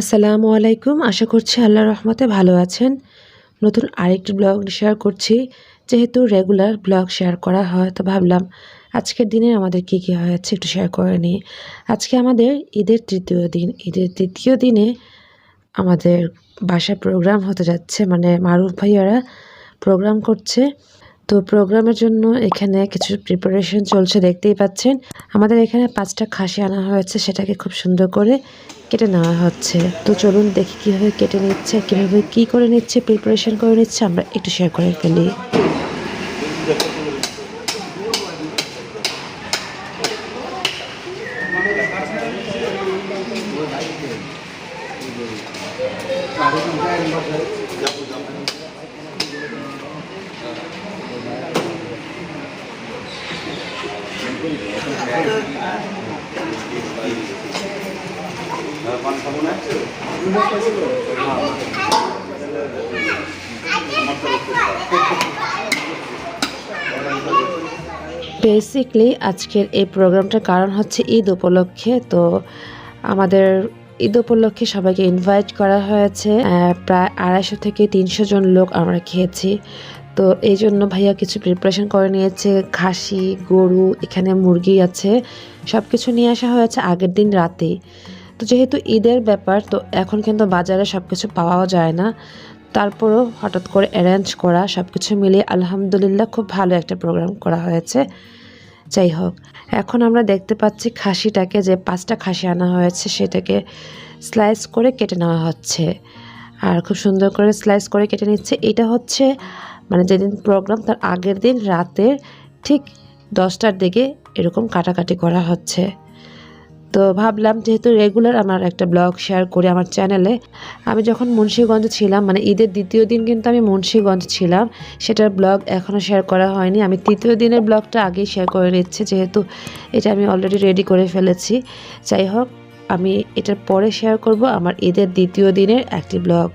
আসসালামু আলাইকুম। আশা করছি আল্লাহর রহমতে ভালো আছেন। নতুন আরেকটি ব্লগ শেয়ার করছি। যেহেতু রেগুলার ব্লগ শেয়ার করা হয়, তো ভাবলাম আজকের দিনে আমাদের কী কী হয়েছে একটু শেয়ার করে নিই। আজকে আমাদের ঈদের তৃতীয় দিন। ঈদের তৃতীয় দিনে আমাদের বাসায় প্রোগ্রাম হতে যাচ্ছে, মানে মারুফ ভাইয়ারা প্রোগ্রাম করছে। তো প্রোগ্রামের জন্য এখানে কিছু প্রিপারেশন চলছে, দেখতেই পাচ্ছেন। আমাদের এখানে 5টা খাসি আনা হয়েছে, সেটাকে খুব সুন্দর করে কেটে নেওয়া হচ্ছে। তো চলুন দেখি কীভাবে কেটে নিচ্ছে, কীভাবে কী করে নিচ্ছে, প্রিপারেশন করে নিচ্ছে, আমরা একটু শেয়ার করে ফেলি। বেসিকলি আজকের এই প্রোগ্রামটার কারণ হচ্ছে ঈদ উপলক্ষে। তো আমাদের ঈদ উপলক্ষে সবাইকে ইনভাইট করা হয়েছে। প্রায় 250 থেকে 300 জন লোক আমরা খেয়েছি। তো এই জন্য ভাইয়া কিছু প্রিপারেশন করে নিয়েছে। খাসি, গরু, এখানে মুরগি আছে, সব কিছু নিয়ে আসা হয়েছে আগের দিন রাতেই। তো যেহেতু ঈদের ব্যাপার, তো এখন কিন্তু বাজারে সব কিছু পাওয়াও যায় না। তারপরও হঠাৎ করে অ্যারেঞ্জ করা, সব কিছু মিলিয়ে আলহামদুলিল্লাহ খুব ভালো একটা প্রোগ্রাম করা হয়েছে। যাই হোক, এখন আমরা দেখতে পাচ্ছি খাসিটাকে, যে 5টা খাসি আনা হয়েছে সেটাকে স্লাইস করে কেটে নেওয়া হচ্ছে। আর খুব সুন্দর করে স্লাইস করে কেটে নিচ্ছে। এটা হচ্ছে মানে যেদিন প্রোগ্রাম তার আগের দিন রাতের ঠিক 10টার দিকে এরকম কাটাকাটি করা হচ্ছে। তো ভাবলাম যেহেতু রেগুলার আমার একটা ব্লগ শেয়ার করি আমার চ্যানেলে। আমি যখন মুন্সিগঞ্জে ছিলাম, মানে ঈদের দ্বিতীয় দিন কিন্তু আমি মুন্সিগঞ্জ ছিলাম, সেটার ব্লগ এখনও শেয়ার করা হয়নি। আমি তৃতীয় দিনের ব্লগটা আগেই শেয়ার করে নিচ্ছি, যেহেতু এটা আমি অলরেডি রেডি করে ফেলেছি। যাই হোক, আমি এটার পরে শেয়ার করব আমার ঈদের দ্বিতীয় দিনের একটি ব্লগ।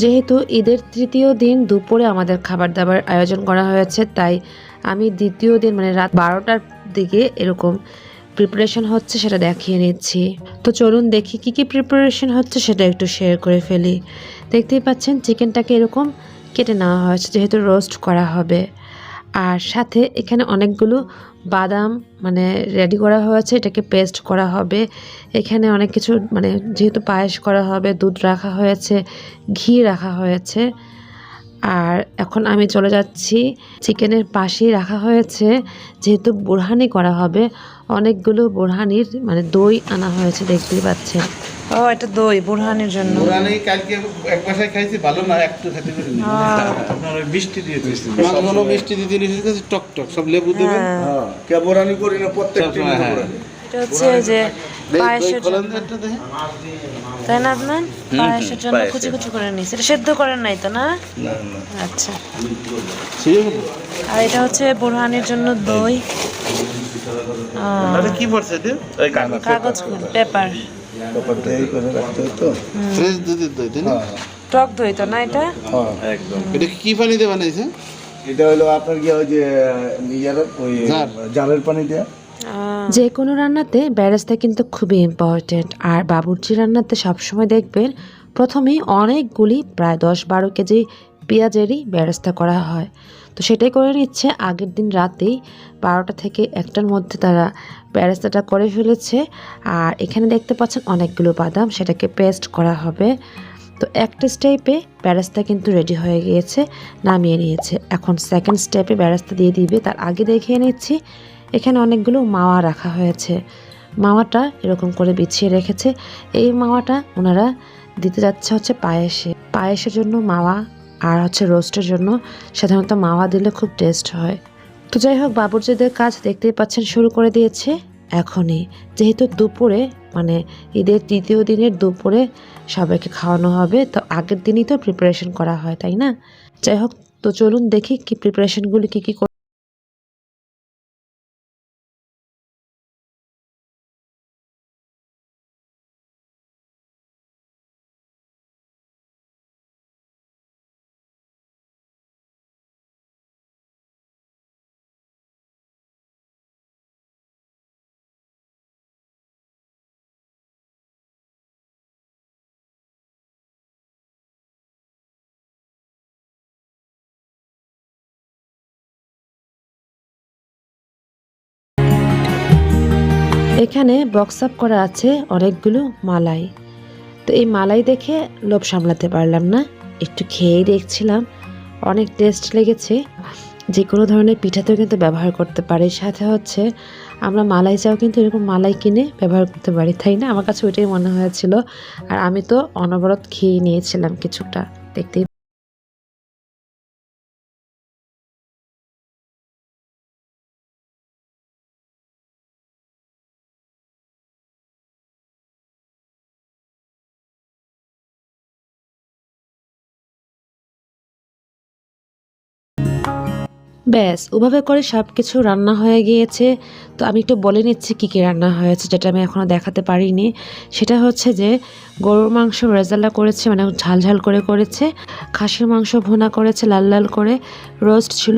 যেহেতু ঈদের তৃতীয় দিন দুপুরে আমাদের খাবার দাবার আয়োজন করা হয়েছে, তাই আমি দ্বিতীয় দিন মানে রাত 12টার দিকে এরকম প্রিপারেশন হচ্ছে সেটা দেখিয়ে নিচ্ছি। তো চলুন দেখি কি কি প্রিপারেশন হচ্ছে সেটা একটু শেয়ার করে ফেলি। দেখতেই পাচ্ছেন চিকেনটাকে এরকম কেটে নেওয়া হয়েছে, যেহেতু রোস্ট করা হবে। আর সাথে এখানে অনেকগুলো বাদাম মানে রেডি করা হয়েছে, এটাকে পেস্ট করা হবে। এখানে অনেক কিছু মানে যেহেতু পায়েস করা হবে, দুধ রাখা হয়েছে, ঘি রাখা হয়েছে। আর এখন আমি চলে যাচ্ছি, চিকেনের পাশেই রাখা হয়েছে, যেহেতু বোরহানি করা হবে, অনেকগুলো বোরহানির মানে দই আনা হয়েছে, দেখতেই পাচ্ছেন। ও, এটা দই বোরহানির জন্য। বোরহানি কালকে এক বাসায় খাইছি, ভালো না, একটু খেতে করে নি। আপনার ওই মিষ্টি দিয়ে দিয়েছেন, কোনো মিষ্টি দিতে নিয়েছে, টক টক সব লেবু দেবেন। হ্যাঁ, কে বোরহানি করি না প্রত্যেকটা বোরহানি। এটা হচ্ছে যে পায়েসের জন্য, তাই না আপনার? পায়েসের জন্য কুচি কুচি করে নিয়েছে। এটা সেদ্ধ করেন নাই তো না? আচ্ছা। আর এটা হচ্ছে বোরহানির জন্য দই, কি পড়ছে এটা? ওই কাগজ, পেপার, ফ্রেশ দুধের দই, তাই না? টক দই তো না এটা? একদম। এটা কি পানিতে বানাইছে? এটা হলো আপনার কি ওই যে ইয়ার ওই জারের পানি দেয়া। যে কোনো রান্নাতে বেরেস্তা কিন্তু খুবই ইম্পর্টেন্ট। আর বাবুর্চি রান্নাতে সবসময় দেখবেন প্রথমেই অনেকগুলি প্রায় 10-12 কেজি পেঁয়াজেরই বেরেস্তা করা হয়। তো সেটাই করে নিচ্ছে আগের দিন রাতেই 12টা থেকে 1টার মধ্যে তারা বেরেস্তাটা করে ফেলেছে। আর এখানে দেখতে পাচ্ছেন অনেকগুলো বাদাম, সেটাকে পেস্ট করা হবে। তো একটা স্টেপে বেরেস্তা কিন্তু রেডি হয়ে গিয়েছে, নামিয়ে নিয়েছে। এখন সেকেন্ড স্টেপে বেরেস্তা দিয়ে দিবে, তার আগে দেখিয়ে নিচ্ছি এখানে অনেকগুলো মাওয়া রাখা হয়েছে। মাওয়াটা এরকম করে বিছিয়ে রেখেছে। এই মাওয়াটা ওনারা দিতে যাচ্ছে হচ্ছে পায়েসে। পায়েসের জন্য মাওয়া, আর হচ্ছে রোস্টের জন্য সাধারণত মাওয়া দিলে খুব টেস্ট হয়। তো যাই হোক, বাবুর্চিদের কাজ দেখতেই পাচ্ছেন শুরু করে দিয়েছে এখনই। যেহেতু দুপুরে মানে ঈদের তৃতীয় দিনের দুপুরে সবাইকে খাওয়ানো হবে, তো আগের দিনই তো প্রিপারেশন করা হয়, তাই না? যাই হোক, তো চলুন দেখি কি প্রিপারেশনগুলি কি এখানে বক্স আপ করা আছে অনেকগুলো মালাই। তো এই মালাই দেখে লোভ সামলাতে পারলাম না, একটু খেয়েই দেখছিলাম। অনেক টেস্ট লেগেছে। যে কোনো ধরনের পিঠাতেও কিন্তু ব্যবহার করতে পারি। সাথে হচ্ছে আমরা মালাই চাও কিন্তু এরকম মালাই কিনে ব্যবহার করতে পারি, তাই না? আমার কাছে ওইটাই মনে হয়েছিল। আর আমি তো অনবরত খেয়ে নিয়েছিলাম কিছুটা, দেখতেই। ব্যাস ওভাবে করে সব কিছু রান্না হয়ে গিয়েছে। তো আমি একটু বলে নিচ্ছি কী কী রান্না হয়েছে, যেটা আমি এখনও দেখাতে পারিনি। সেটা হচ্ছে যে গরুর মাংস রেজালা করেছে, মানে ঝাল ঝাল করে করেছে। খাসির মাংস ভুনা করেছে লাল লাল করে, রোস্ট ছিল,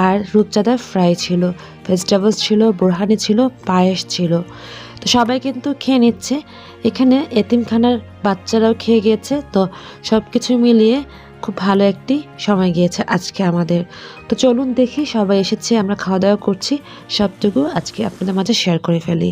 আর রূপচাঁদা ফ্রাই ছিল, ভেজিটেবলস ছিল, বোরহানি ছিল, পায়েস ছিল। তো সবাই কিন্তু খেয়ে নিচ্ছে। এখানে এতিমখানার বাচ্চারাও খেয়ে গিয়েছে। তো সব কিছু মিলিয়ে খুব ভালো একটি সময় গিয়েছে আজকে আমাদের। তো চলুন দেখি, সবাই এসেছে, আমরা খাওয়া দাওয়া করছি, সবটুকু আজকে আপনাদের মাঝে শেয়ার করে ফেলি।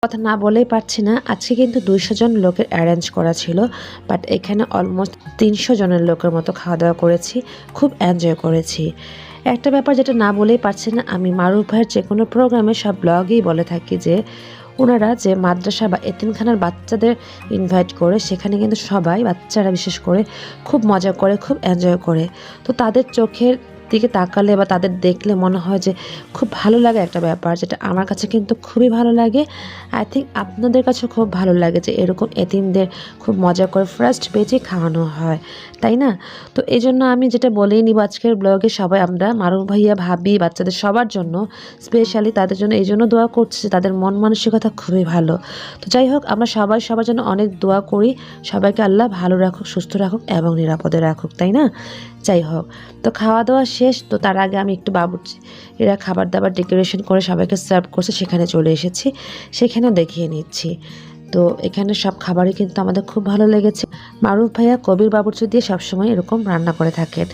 কথা না বলেই পারছি না, আজকে কিন্তু 200 জন লোকের অ্যারেঞ্জ করা ছিল, বাট এখানে অলমোস্ট 300 জনের লোকের মতো খাওয়া দাওয়া করেছি, খুব এনজয় করেছি। একটা ব্যাপার যেটা না বলেই পারছি না, আমি মারুফ ভাইয়ের যে কোনো প্রোগ্রামে সব ব্লগেই বলে থাকি যে ওনারা যে মাদ্রাসা বা এতিমখানার বাচ্চাদের ইনভাইট করে, সেখানে কিন্তু সবাই বাচ্চারা বিশেষ করে খুব মজা করে, খুব এনজয় করে। তো তাদের চোখের দিকে তাকালে বা তাদের দেখলে মনে হয় যে খুব ভালো লাগে একটা ব্যাপার, যেটা আমার কাছে কিন্তু খুবই ভালো লাগে। আই থিঙ্ক আপনাদের কাছেও খুব ভালো লাগে যে এরকম এতিমদের খুব মজা করে ফার্স্ট বেজে খাওয়ানো হয়, তাই না? তো এই জন্য আমি যেটা বলেই নিব আজকের ব্লগে, সবাই আমরা মারুফ ভাইয়া, ভাবি, বাচ্চাদের সবার জন্য, স্পেশালি তাদের জন্য এই জন্য দোয়া করছি যে তাদের মন মানসিকতা খুবই ভালো। তো যাই হোক, আমরা সবাই সবার জন্য অনেক দোয়া করি, সবাইকে আল্লাহ ভালো রাখুক, সুস্থ রাখুক এবং নিরাপদে রাখুক, তাই না? যাই হোক, তো খাওয়া দাওয়া শেষ। তো তার আগে আমি একটু এরা খাবার দাবার ডেকোরেশন করে সবাইকে সার্ভ করছে, সেখানে চলে এসেছি, সেখানেও দেখিয়ে নিচ্ছি। তো এখানে সব খাবারই কিন্তু আমাদের খুব ভালো লেগেছে। মারুফ ভাইয়া কবির বাবুর্চি দিয়ে সবসময় এরকম রান্না করে থাকেন।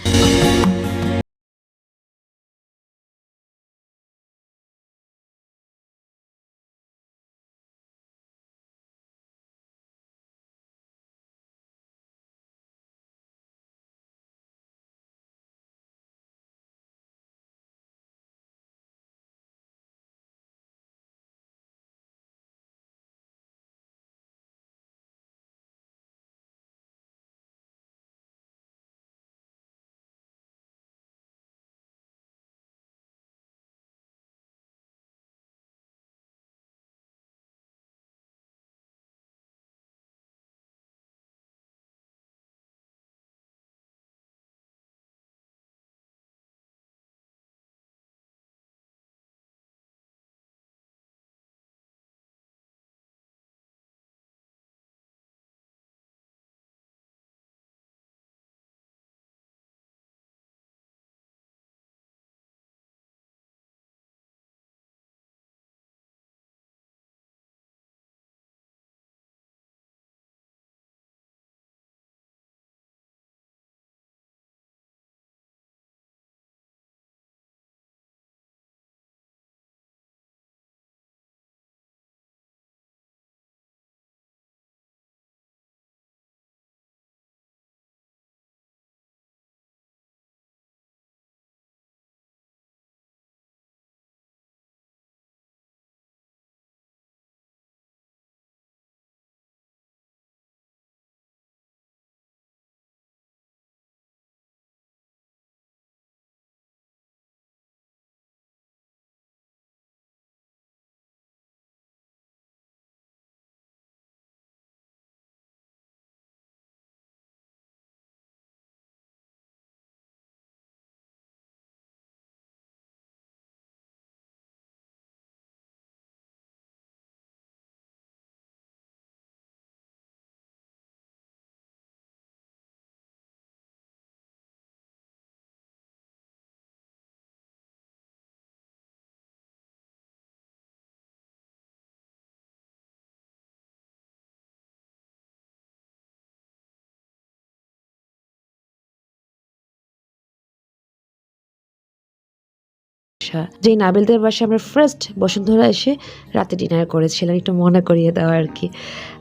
যেই নাবিলদের বাসায় আমরা ফার্স্ট বসুন্ধরা এসে রাতে ডিনার করেছিলাম, একটু মনে করিয়ে দেওয়া আর কি।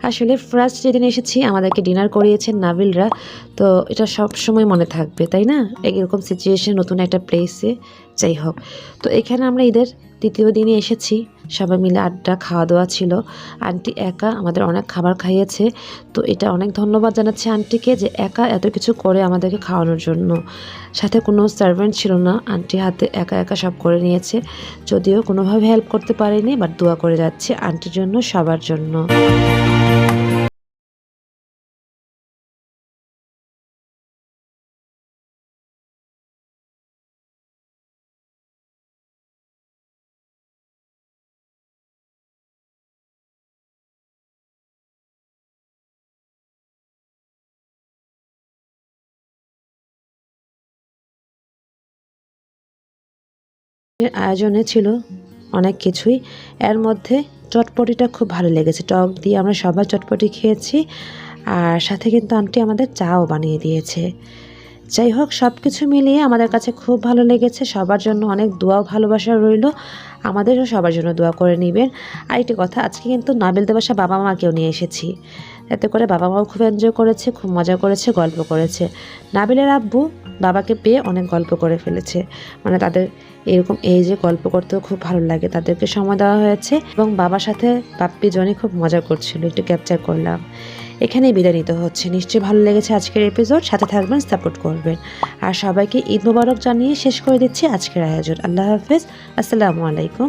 আসলে ফার্স্ট যেদিন এসেছি আমাদেরকে ডিনার করিয়েছেন নাবিলরা, তো এটা সব সময় মনে থাকবে, তাই না? এরকম সিচুয়েশন, নতুন একটা প্লেসে। যাই হোক, তো এখানে আমরা ঈদের দ্বিতীয় দিনে এসেছি, সবাই মিলে আড্ডা খাওয়া দাওয়া ছিল। আন্টি একা আমাদের অনেক খাবার খাইয়েছে, তো এটা অনেক ধন্যবাদ জানাচ্ছি আন্টিকে যে একা এত কিছু করে আমাদেরকে খাওয়ানোর জন্য। সাথে কোনো সার্ভেন্ট ছিল না, আন্টি হাতে একা একা সব করে নিয়েছে। যদিও কোনোভাবে হেল্প করতে পারিনি, বাট দোয়া করে যাচ্ছি আন্টির জন্য, সবার জন্য। আয়োজনে ছিল অনেক কিছুই, এর মধ্যে চটপটিটা খুব ভালো লেগেছে, টক দিয়ে আমরা সবাই চটপটি খেয়েছি, আর সাথে কিন্তু আন্টি আমাদের চাও বানিয়ে দিয়েছে। যাই হোক, সব কিছু মিলিয়ে আমাদের কাছে খুব ভালো লেগেছে। সবার জন্য অনেক দোয়া ভালোবাসা রইল, আমাদেরও সবার জন্য দোয়া করে নেবেন। আরেকটি কথা, আজকে কিন্তু নাবিলদের বাসা বাবা মাকেও নিয়ে এসেছি, এতে করে বাবা মাও খুব এনজয় করেছে, খুব মজা করেছে, গল্প করেছে। নাবিলের আব্বু বাবাকে পেয়ে অনেক গল্প করে ফেলেছে, মানে তাদের এরকম যে গল্প করতেও খুব ভালো লাগে, তাদেরকে সময় দেওয়া হয়েছে এবং বাবার সাথে বাপ্পি জনি খুব মজা করছিল, একটু ক্যাপচার করলাম। এখানেই বিদায় নিতে হচ্ছে। নিশ্চয়ই ভালো লেগেছে আজকের এপিসোড, সাথে থাকবেন, সাপোর্ট করবেন। আর সবাইকে ঈদ মোবারক জানিয়ে শেষ করে দিচ্ছি আজকের আয়োজন। আল্লাহ হাফেজ, আসসালামু আলাইকুম।